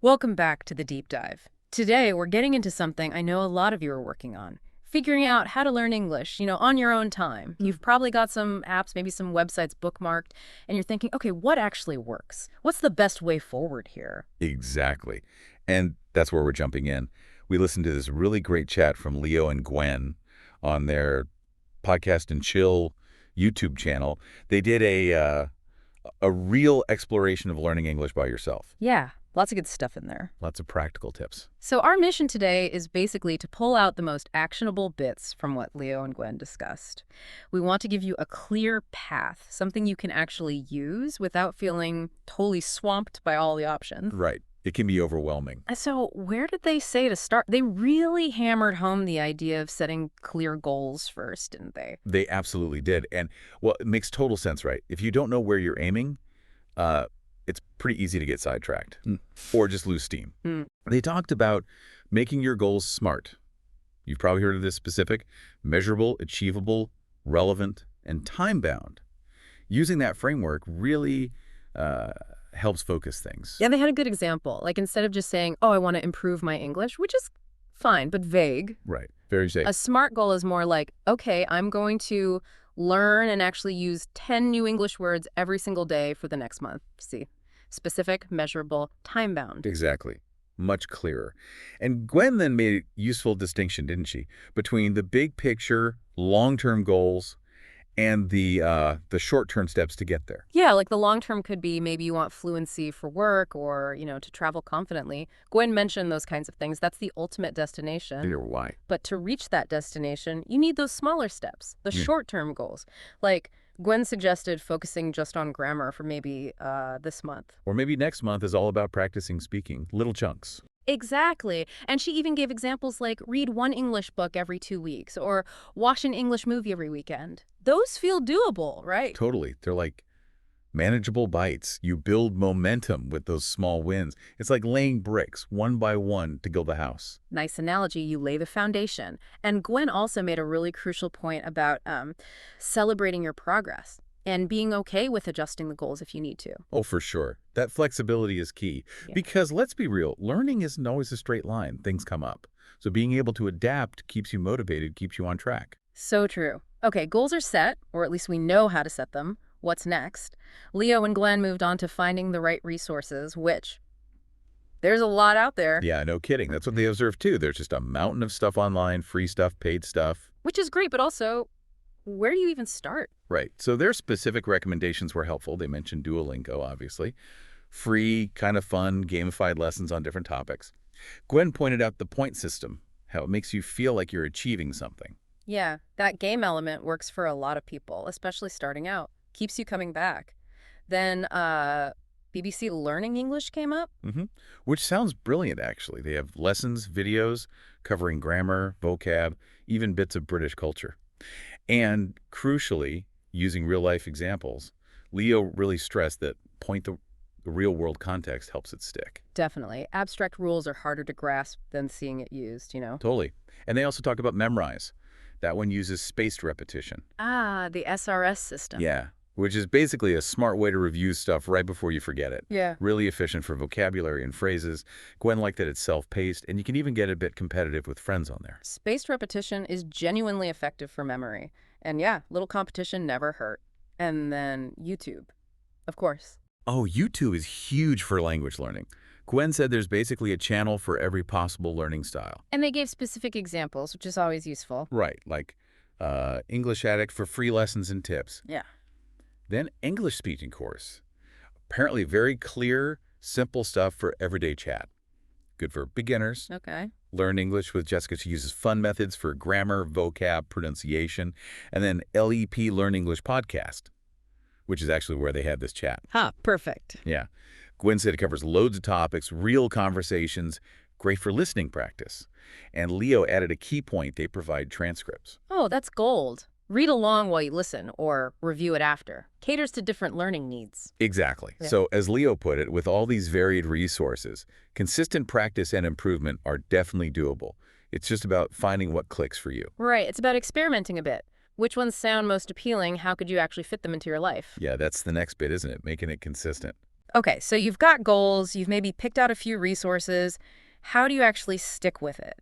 Welcome back to the deep dive. Today, we're getting into something I know a lot of you are working on. Figuring out how to learn English, on your own time. You've probably got some apps, maybe some websites bookmarked, and you're thinking, okay, what actually works? What's the best way forward here? Exactly. And that's where we're jumping in. We listened to this really great chat from Leo and Gwen on their Podcast and Chill YouTube channel. They did a real exploration of learning English by yourself. Yeah, lots of good stuff in there. Lots of practical tips. So our mission today is basically to pull out the most actionable bits from what Leo and Gwen discussed. We want to give you a clear path, something you can actually use without feeling totally swamped by all the options. Right. It can be overwhelming. So where did they say to start? They really hammered home the idea of setting clear goals first, didn't they? They absolutely did. And, well, it makes total sense, right? If you don't know where you're aiming, it's pretty easy to get sidetracked or just lose steam. They talked about making your goals SMART. You've probably heard of this specific: measurable, achievable, relevant, and time-bound. Using that framework really helps focus things. Yeah, they had a good example. Like instead of just saying, oh, I want to improve my English, which is fine, but vague. Right. Very safe. A SMART goal is more like, okay, I'm going to learn and actually use 10 new English words every single day for the next month. See? Specific, measurable, time-bound. Exactly. Much clearer. And Gwen then made a useful distinction, didn't she, between the big picture, long-term goals and the short-term steps to get there. Yeah, like the long term could be maybe you want fluency for work or, to travel confidently. Gwen mentioned those kinds of things. That's the ultimate destination. Or why? But to reach that destination, you need those smaller steps, the short-term goals. Like Gwen suggested focusing just on grammar for maybe this month. Or maybe next month is all about practicing speaking, little chunks. Exactly. And she even gave examples like read one English book every 2 weeks or watch an English movie every weekend. Those feel doable, right? Totally. They're like manageable bites. You build momentum with those small wins. It's like laying bricks one by one to build a house. Nice analogy. You lay the foundation. And Gwen also made a really crucial point about celebrating your progress and being okay with adjusting the goals if you need to. Oh, for sure. That flexibility is key. Yeah. Because let's be real, learning isn't always a straight line. Things come up. So being able to adapt keeps you motivated, keeps you on track. So true. Okay, goals are set, or at least we know how to set them. What's next? Leo and Glenn moved on to finding the right resources, which there's a lot out there. Yeah, no kidding. That's what they observed too. There's just a mountain of stuff online, free stuff, paid stuff. Which is great, but also, where do you even start? Right. So their specific recommendations were helpful. They mentioned Duolingo, obviously. Free, kind of fun, gamified lessons on different topics. Gwen pointed out the point system, how it makes you feel like you're achieving something. Yeah, that game element works for a lot of people, especially starting out. Keeps you coming back. Then BBC Learning English came up. Which sounds brilliant, actually. They have lessons, videos covering grammar, vocab, even bits of British culture. And crucially, using real-life examples, Leo really stressed that the real-world context helps it stick. Definitely. Abstract rules are harder to grasp than seeing it used, Totally. And they also talk about memorize. That one uses spaced repetition. Ah, the SRS system. Yeah, which is basically a smart way to review stuff right before you forget it. Yeah. Really efficient for vocabulary and phrases. Gwen liked that it's self-paced, and you can even get a bit competitive with friends on there. Spaced repetition is genuinely effective for memory. And yeah, little competition never hurt. And then YouTube, of course. Oh, YouTube is huge for language learning. Gwen said there's basically a channel for every possible learning style. And they gave specific examples, which is always useful. Right, like English Addict for free lessons and tips. Yeah. Then English speaking course. Apparently very clear, simple stuff for everyday chat. Good for beginners. Okay. Learn English with Jessica. She uses fun methods for grammar, vocab, pronunciation. And then LEP Learn English Podcast, which is actually where they had this chat. Perfect. Yeah. Gwen said it covers loads of topics, real conversations, great for listening practice. And Leo added a key point: they provide transcripts. Oh, that's gold. Read along while you listen or review it after. Caters to different learning needs. Exactly. Yeah. So as Leo put it, with all these varied resources, consistent practice and improvement are definitely doable. It's just about finding what clicks for you. Right. It's about experimenting a bit. Which ones sound most appealing? How could you actually fit them into your life? Yeah, that's the next bit, isn't it? Making it consistent. Okay, so you've got goals, you've maybe picked out a few resources. How do you actually stick with it?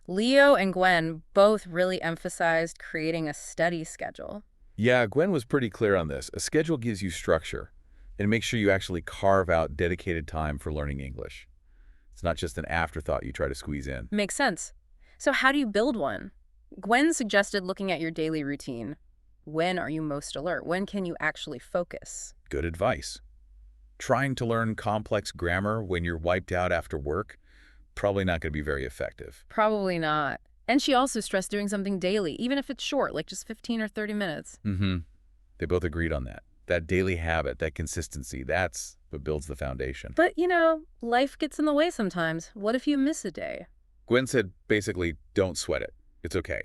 Leo and Gwen both really emphasized creating a study schedule. Yeah, Gwen was pretty clear on this. A schedule gives you structure and makes sure you actually carve out dedicated time for learning English. It's not just an afterthought you try to squeeze in. Makes sense. So how do you build one? Gwen suggested looking at your daily routine. When are you most alert? When can you actually focus? Good advice. Trying to learn complex grammar when you're wiped out after work, probably not going to be very effective. Probably not. And she also stressed doing something daily, even if it's short, like just 15 or 30 minutes. They both agreed on that. That daily habit, that consistency, that's what builds the foundation. But, life gets in the way sometimes. What if you miss a day? Gwen said, basically, don't sweat it. It's okay.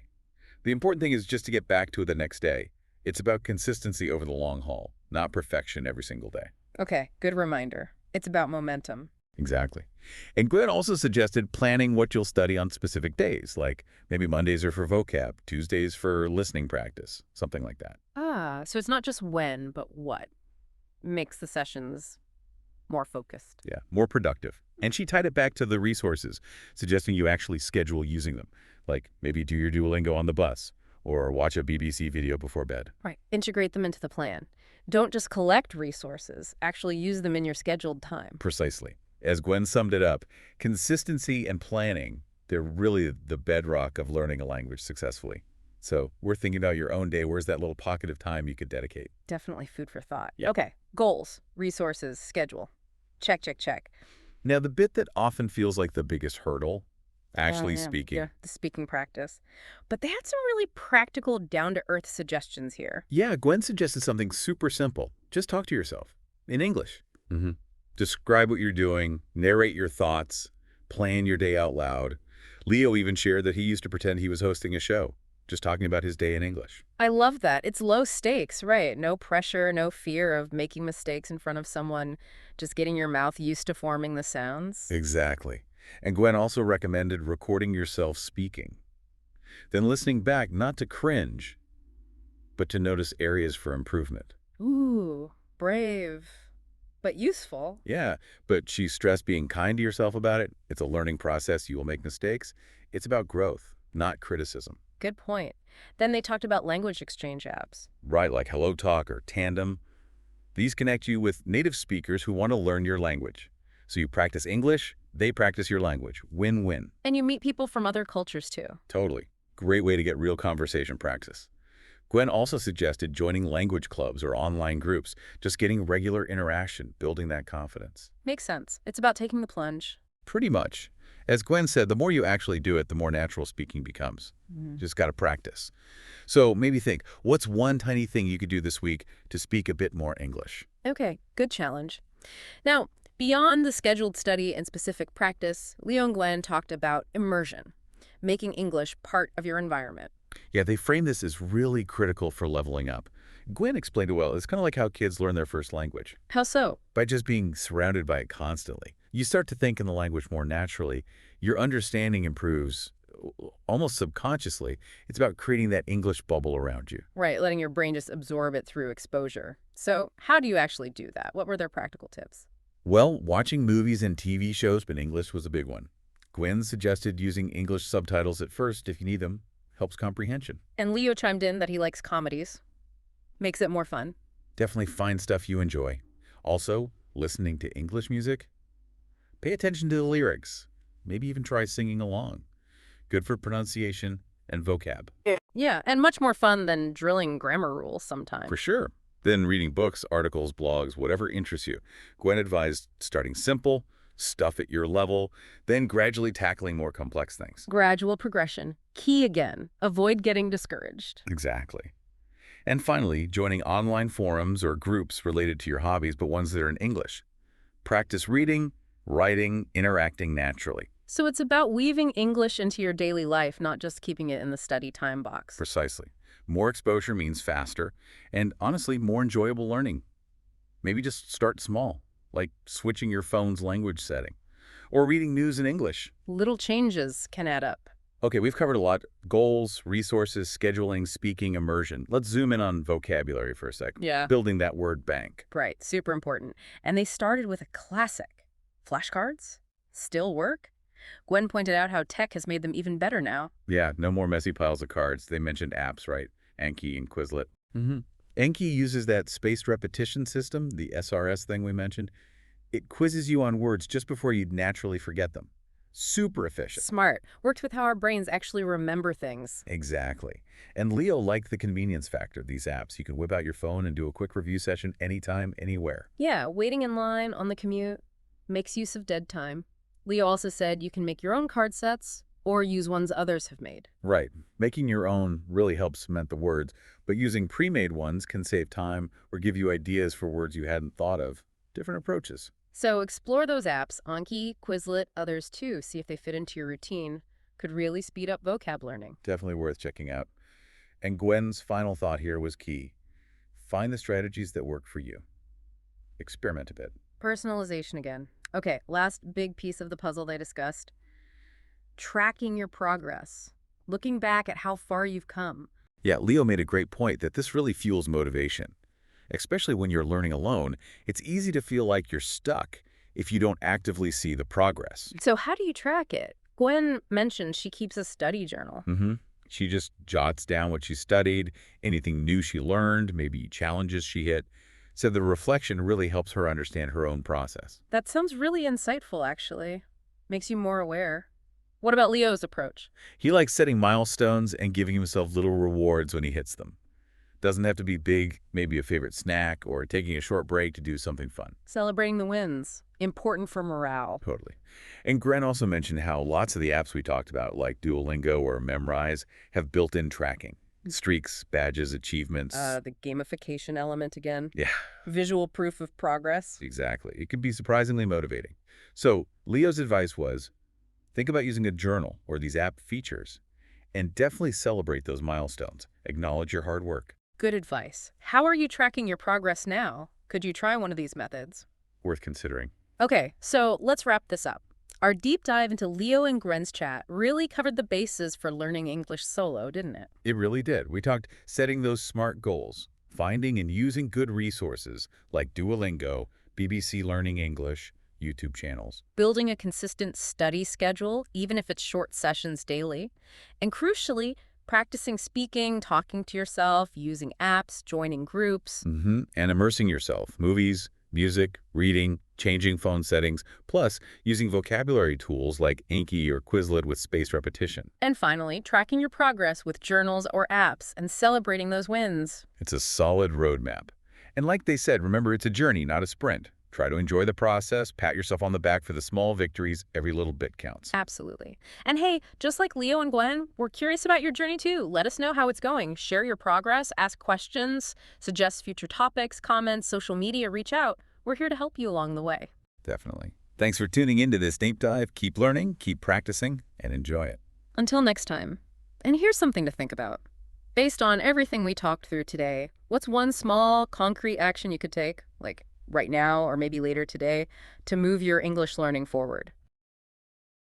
The important thing is just to get back to it the next day. It's about consistency over the long haul, not perfection every single day. Okay, good reminder. It's about momentum. Exactly. And Gwen also suggested planning what you'll study on specific days, like maybe Mondays are for vocab, Tuesdays for listening practice, something like that. So it's not just when, but what makes the sessions more focused. Yeah, more productive. And she tied it back to the resources, suggesting you actually schedule using them, like maybe do your Duolingo on the bus or watch a BBC video before bed. Right. Integrate them into the plan. Don't just collect resources. Actually use them in your scheduled time. Precisely. As Gwen summed it up, consistency and planning, they're really the bedrock of learning a language successfully. So we're thinking about your own day. Where's that little pocket of time you could dedicate? Definitely food for thought. Yep. Okay. Goals, resources, schedule. Check, check, check. Now, the bit that often feels like the biggest hurdle, actually speaking. Yeah, the speaking practice. But they had some really practical, down-to-earth suggestions here. Yeah, Gwen suggested something super simple. Just talk to yourself in English. Describe what you're doing, narrate your thoughts, plan your day out loud. Leo even shared that he used to pretend he was hosting a show, just talking about his day in English. I love that. It's low stakes, right? No pressure, no fear of making mistakes in front of someone, just getting your mouth used to forming the sounds. Exactly. And Gwen also recommended recording yourself speaking, then listening back not to cringe, but to notice areas for improvement. Ooh, brave, but useful. Yeah, but she stressed being kind to yourself about it. It's a learning process. You will make mistakes. It's about growth, not criticism. Good point. Then they talked about language exchange apps. Right, like HelloTalk or Tandem. These connect you with native speakers who want to learn your language. So you practice English, they practice your language. Win-win. And you meet people from other cultures, too. Totally. Great way to get real conversation practice. Gwen also suggested joining language clubs or online groups, just getting regular interaction, building that confidence. Makes sense. It's about taking the plunge. Pretty much. As Gwen said, the more you actually do it, the more natural speaking becomes. Just got to practice. So maybe think, what's one tiny thing you could do this week to speak a bit more English? Okay, good challenge. Now, beyond the scheduled study and specific practice, Leo and Gwen talked about immersion, making English part of your environment. Yeah, they frame this as really critical for leveling up. Gwen explained it well. It's kind of like how kids learn their first language. How so? By just being surrounded by it constantly. You start to think in the language more naturally. Your understanding improves almost subconsciously. It's about creating that English bubble around you. Right, letting your brain just absorb it through exposure. So how do you actually do that? What were their practical tips? Well, watching movies and TV shows in English was a big one. Gwen suggested using English subtitles at first if you need them. Helps comprehension. And Leo chimed in that he likes comedies. Makes it more fun. Definitely find stuff you enjoy. Also, listening to English music. Pay attention to the lyrics. Maybe even try singing along. Good for pronunciation and vocab. Yeah, and much more fun than drilling grammar rules sometimes. For sure. Then reading books, articles, blogs, whatever interests you. Gwen advised starting simple, stuff at your level, then gradually tackling more complex things. Gradual progression. Key again. Avoid getting discouraged. Exactly. And finally, joining online forums or groups related to your hobbies, but ones that are in English. Practice reading, writing, interacting naturally. So it's about weaving English into your daily life, not just keeping it in the study time box. Precisely. More exposure means faster and, honestly, more enjoyable learning. Maybe just start small, like switching your phone's language setting or reading news in English. Little changes can add up. Okay, we've covered a lot. Goals, resources, scheduling, speaking, immersion. Let's zoom in on vocabulary for a sec. Yeah. Building that word bank. Right, super important. And they started with a classic. Flashcards? Still work? Gwen pointed out how tech has made them even better now. Yeah, no more messy piles of cards. They mentioned apps, right? Anki and Quizlet. Anki uses that spaced repetition system, the SRS thing we mentioned. It quizzes you on words just before you'd naturally forget them. Super efficient. Smart. Works with how our brains actually remember things. Exactly. And Leo liked the convenience factor of these apps. You can whip out your phone and do a quick review session anytime, anywhere. Yeah, waiting in line on the commute makes use of dead time. Leo also said you can make your own card sets or use ones others have made. Right. Making your own really helps cement the words, but using pre-made ones can save time or give you ideas for words you hadn't thought of. Different approaches. So explore those apps, Anki, Quizlet, others too. See if they fit into your routine. Could really speed up vocab learning. Definitely worth checking out. And Gwen's final thought here was key. Find the strategies that work for you. Experiment a bit. Personalization again. Okay, last big piece of the puzzle they discussed. Tracking your progress. Looking back at how far you've come. Yeah, Leo made a great point that this really fuels motivation. Especially when you're learning alone, it's easy to feel like you're stuck if you don't actively see the progress. So how do you track it? Gwen mentioned she keeps a study journal. She just jots down what she studied, anything new she learned, maybe challenges she hit. So the reflection really helps her understand her own process. That sounds really insightful, actually. Makes you more aware. What about Leo's approach? He likes setting milestones and giving himself little rewards when he hits them. Doesn't have to be big, maybe a favorite snack or taking a short break to do something fun. Celebrating the wins. Important for morale. Totally. And Gren also mentioned how lots of the apps we talked about, like Duolingo or Memrise, have built-in tracking. Streaks, badges, achievements. The gamification element again. Yeah. Visual proof of progress. Exactly. It can be surprisingly motivating. So Leo's advice was, think about using a journal or these app features, and definitely celebrate those milestones. Acknowledge your hard work. Good advice. How are you tracking your progress now? Could you try one of these methods? Worth considering. Okay, so let's wrap this up. Our deep dive into Leo and Gren's chat really covered the bases for learning English solo, didn't it? It really did. We talked setting those SMART goals, finding and using good resources like Duolingo, BBC Learning English, YouTube channels. Building a consistent study schedule, even if it's short sessions daily. And crucially, practicing speaking, talking to yourself, using apps, joining groups. And immersing yourself. Movies, music, reading, changing phone settings, plus using vocabulary tools like Anki or Quizlet with spaced repetition. And finally, tracking your progress with journals or apps and celebrating those wins. It's a solid roadmap. And like they said, remember, it's a journey, not a sprint. Try to enjoy the process, pat yourself on the back for the small victories. Every little bit counts. Absolutely. And hey, just like Leo and Gwen, we're curious about your journey too. Let us know how it's going. Share your progress, ask questions, suggest future topics, comments, social media, reach out. We're here to help you along the way. Definitely. Thanks for tuning into this deep dive. Keep learning, keep practicing, and enjoy it. Until next time. And here's something to think about. Based on everything we talked through today, what's one small, concrete action you could take, like right now or maybe later today, to move your English learning forward?